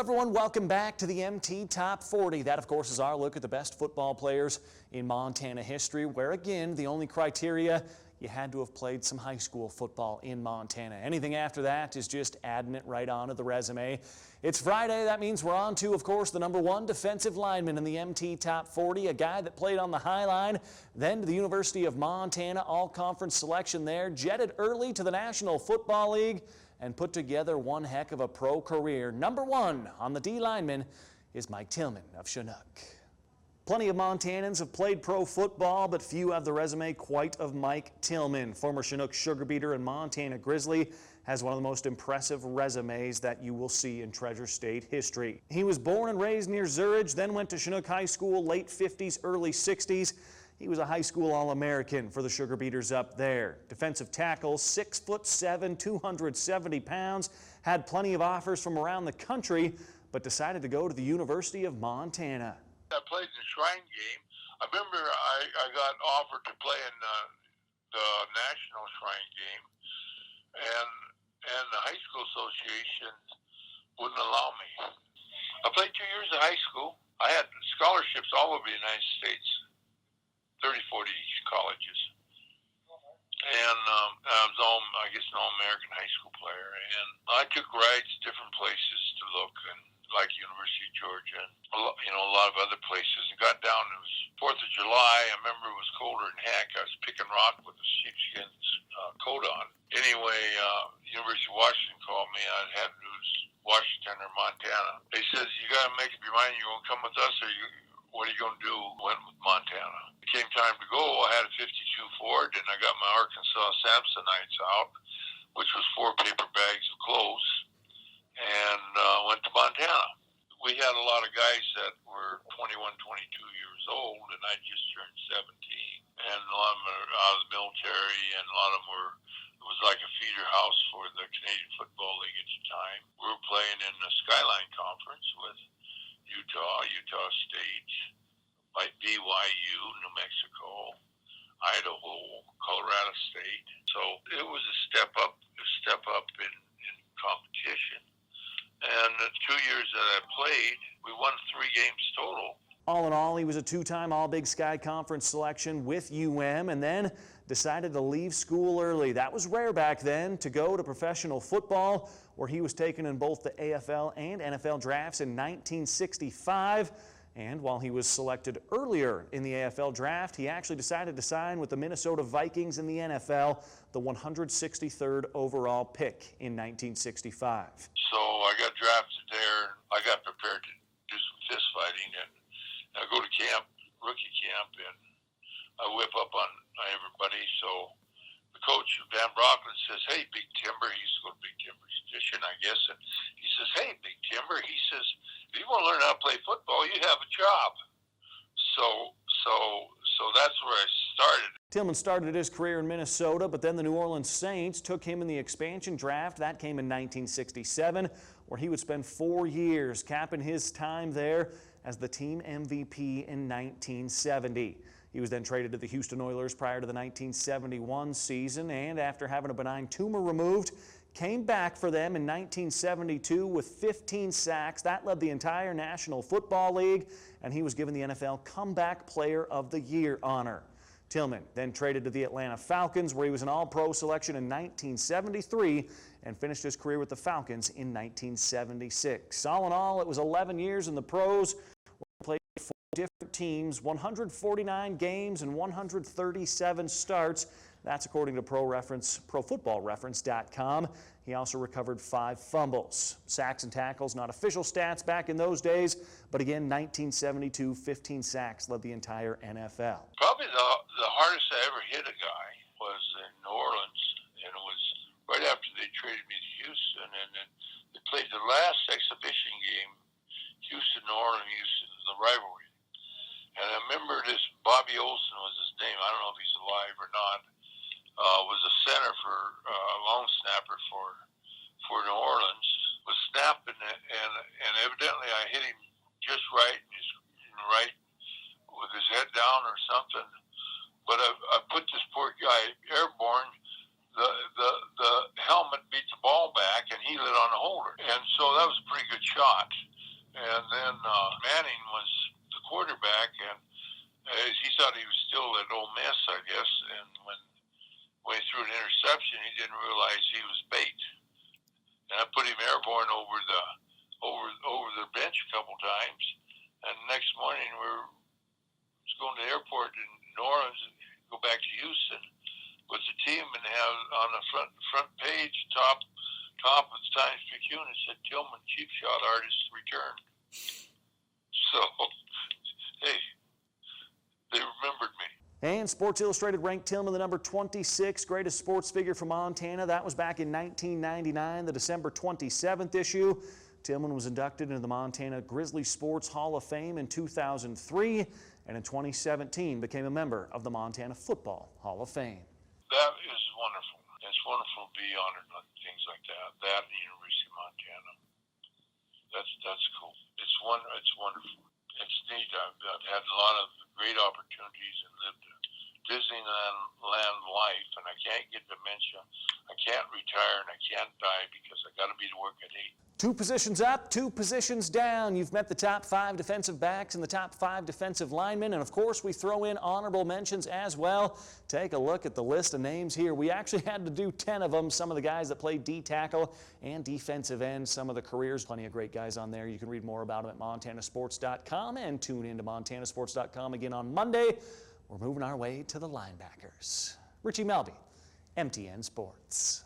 everyone, welcome back to the MT Top 40. That, of course, is our look at the best football players in Montana history, where, again, the only criteria, you had to have played some high school football in Montana. Anything after that is just adding it right onto the resume. It's Friday. That means we're on to, of course, the #1 defensive lineman in the MT Top 40, a guy that played on the High Line, then to the University of Montana, all-conference selection there, jetted early to the National Football League, and put together one heck of a pro career. #1 on the D lineman is Mike Tilleman of Chinook. Plenty of Montanans have played pro football, but few have the resume quite of Mike Tilleman. Former Chinook sugar beater and Montana Grizzly has one of the most impressive resumes that you will see in Treasure State history. He was born and raised near Zurich, then went to Chinook High School late 50s, early 60s. He was a high school All-American for the Sugar Beaters up there. Defensive tackle, 6'7", 270 pounds, had plenty of offers from around the country, but decided to go to the University of Montana. I played the Shrine game. I remember I got offered to play in the National Shrine game, and the high school association wouldn't allow me. I played 2 years of high school. I had scholarships all over the United States. 30, 40 colleges. And I was I guess an all-American high school player. And I took rides to different places to look, and like University of Georgia, and a lot of other places. And got down, it was 4th of July. I remember it was colder than heck. I was picking rock with a sheepskin coat on. Anyway, University of Washington called me. I had news, Washington or Montana. They said, you got to make up your mind, you going to come with us, or what are you going to do? Went with Montana. It came time to go. I had a 52 Ford, and I got my Arkansas Samsonites out, which was 4 paper bags of clothes, and went to Montana. We had a lot of guys that were 21, 22 years old, and I just turned 17. And a lot of them are out of the military, and a lot of them it was like a feeder house for the Canadian Football League at the time. We were playing in the Skyline Conference with Utah State, like BYU, New Mexico, Idaho, Colorado State. So it was a step up in competition. And the 2 years that I played, we won 3 games total. All in all, he was a 2-time All-Big Sky Conference selection with UM, and then decided to leave school early. That was rare back then, to go to professional football, where he was taken in both the AFL and NFL drafts in 1965. And while he was selected earlier in the AFL draft, he actually decided to sign with the Minnesota Vikings in the NFL, the 163rd overall pick in 1965. So I got drafted there. I got prepared to do some fist fighting, and I go to camp, rookie camp, and I whip up on everybody. So the coach, Van Brocklin, says, "Hey, Big Timber," he used to go to Big Timber's fishing, I guess, and he says, "Hey, Big Timber," he says, "if you want to learn how to play football, you have a job." So that's where I started. Tilleman started his career in Minnesota, but then the New Orleans Saints took him in the expansion draft. That came in 1967, where he would spend 4 years, capping his time there as the team MVP in 1970. He was then traded to the Houston Oilers prior to the 1971 season, and after having a benign tumor removed, came back for them in 1972 with 15 sacks. That led the entire National Football League, and he was given the NFL Comeback Player of the Year honor. Tilleman then traded to the Atlanta Falcons, where he was an All-Pro selection in 1973 and finished his career with the Falcons in 1976. All in all, it was 11 years in the pros, where he played for 4 different teams, 149 games and 137 starts. That's according to ProFootballReference.com. He also recovered 5 fumbles. Sacks and tackles, not official stats back in those days, but again, 1972, 15 sacks led the entire NFL. Probably the hardest I ever hit a guy was in New Orleans, and it was right after they traded me to Houston, and then they played the last exhibition game, New Orleans, the rivalry. And I remember this, Bobby Olson was his name, I don't know if he's alive or not, was a center for long snapper for New Orleans, was snapping it, and evidently I hit him just right, right with his head down or something. But I put this poor guy airborne. The helmet beat the ball back, and he lit on the holder, and so that was a pretty good shot. and then Manning was the quarterback, and he thought he was still at Ole Miss, I guess, and when he threw an interception, he didn't realize he was bait. And I put him airborne over the bench a couple times, and the next morning we were going to the airport in New Orleans and go back to Houston with the team, and have on the front page, top of the Times-Picayune, it said Tilleman, cheap shot artist, returned. So, hey, they remembered me. And Sports Illustrated ranked Tilleman the number 26 greatest sports figure from Montana. That was back in 1999, the December 27th issue. Tilleman was inducted into the Montana Grizzly Sports Hall of Fame in 2003, and in 2017 became a member of the Montana Football Hall of Fame. That is wonderful. It's wonderful to be honored on things like that. That and the University of Montana. That's cool. It's wonderful. It's neat. I've had a lot of great opportunities and lived a Disneyland life, and I can't get dementia. I can't retire, and I can't die because I got to be to work at 8. 2 positions up, 2 positions down. You've met the top 5 defensive backs and the top 5 defensive linemen, and of course we throw in honorable mentions as well. Take a look at the list of names here. We actually had to do 10 of them. Some of the guys that played D-tackle and defensive end, some of the careers. Plenty of great guys on there. You can read more about them at montanasports.com and tune in to montanasports.com again on Monday. We're moving our way to the linebackers. Richie Melby, MTN Sports.